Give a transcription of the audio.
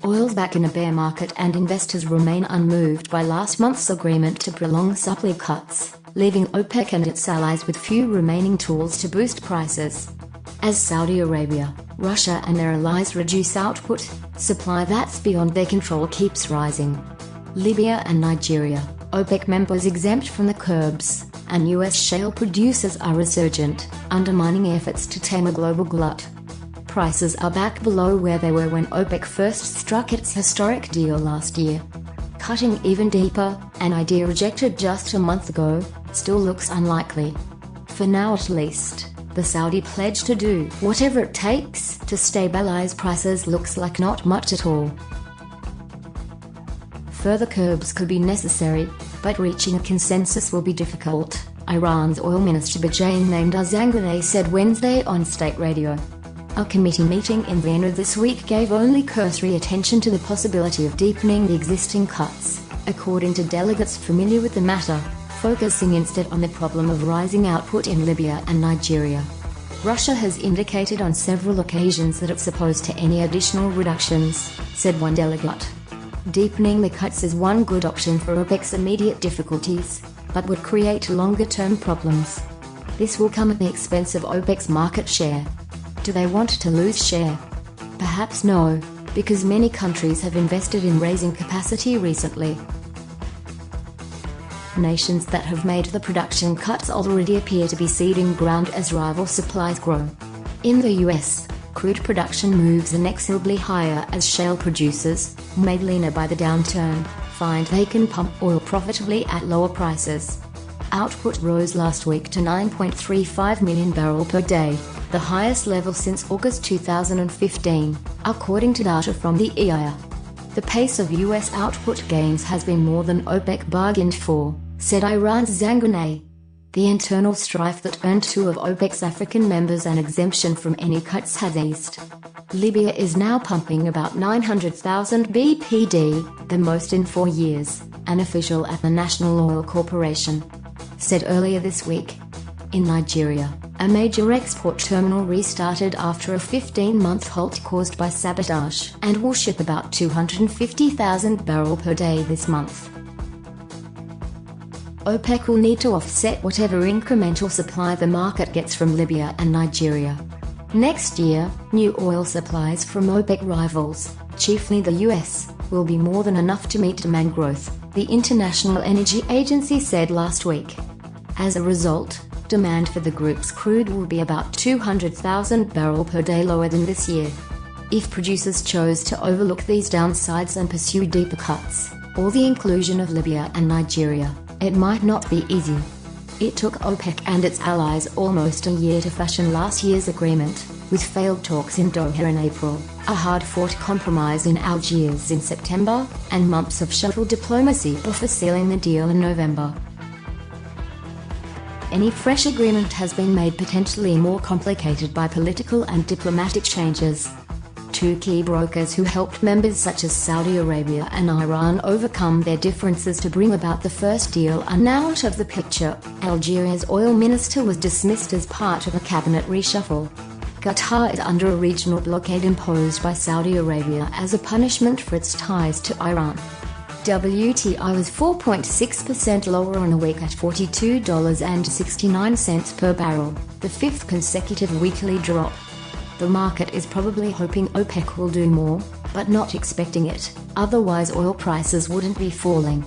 Oil's back in a bear market and investors remain unmoved by last month's agreement to prolong supply cuts, leaving OPEC and its allies with few remaining tools to boost prices. As Saudi Arabia, Russia and their allies reduce output, supply that's beyond their control keeps rising. Libya and Nigeria, OPEC members exempt from the curbs, and US shale producers are resurgent, undermining efforts to tame a global glut. Prices are back below where they were when OPEC first struck its historic deal last year. Cutting even deeper, an idea rejected just a month ago, still looks unlikely. For now at least, the Saudi pledge to do whatever it takes to stabilize prices looks like not much at all. Further curbs could be necessary, but reaching a consensus will be difficult, Iran's oil minister Bijan Namdar Zanganeh said Wednesday on state radio. A committee meeting in Vienna this week gave only cursory attention to the possibility of deepening the existing cuts, according to delegates familiar with the matter, focusing instead on the problem of rising output in Libya and Nigeria. Russia has indicated on several occasions that it's opposed to any additional reductions, said one delegate. Deepening the cuts is one good option for OPEC's immediate difficulties, but would create longer-term problems. This will come at the expense of OPEC's market share. Do they want to lose share? Perhaps no, because many countries have invested in raising capacity recently. Nations that have made the production cuts already appear to be ceding ground as rival supplies grow. In the US, crude production moves inexorably higher as shale producers, made leaner by the downturn, find they can pump oil profitably at lower prices. Output rose last week to 9.35 million barrels per day, the highest level since August 2015, according to data from the EIA. The pace of US output gains has been more than OPEC bargained for, said Iran's Zanganeh. The internal strife that earned two of OPEC's African members an exemption from any cuts has eased. Libya is now pumping about 900,000 bpd, the most in 4 years, an official at the National Oil Corporation said earlier this week. In Nigeria, a major export terminal restarted after a 15-month halt caused by sabotage and will ship about 250,000 barrels per day this month. OPEC will need to offset whatever incremental supply the market gets from Libya and Nigeria. Next year, new oil supplies from OPEC rivals, chiefly the US, will be more than enough to meet demand growth, the International Energy Agency said last week. As a result, demand for the group's crude will be about 200,000 barrels per day lower than this year. If producers chose to overlook these downsides and pursue deeper cuts, or the inclusion of Libya and Nigeria, it might not be easy. It took OPEC and its allies almost a year to fashion last year's agreement, with failed talks in Doha in April, a hard-fought compromise in Algiers in September, and months of shuttle diplomacy before sealing the deal in November. Any fresh agreement has been made potentially more complicated by political and diplomatic changes. Two key brokers who helped members such as Saudi Arabia and Iran overcome their differences to bring about the first deal are now out of the picture. Algeria's oil minister was dismissed as part of a cabinet reshuffle. Qatar is under a regional blockade imposed by Saudi Arabia as a punishment for its ties to Iran. WTI was 4.6% lower on a week at $42.69 per barrel, the fifth consecutive weekly drop. The market is probably hoping OPEC will do more, but not expecting it, otherwise oil prices wouldn't be falling.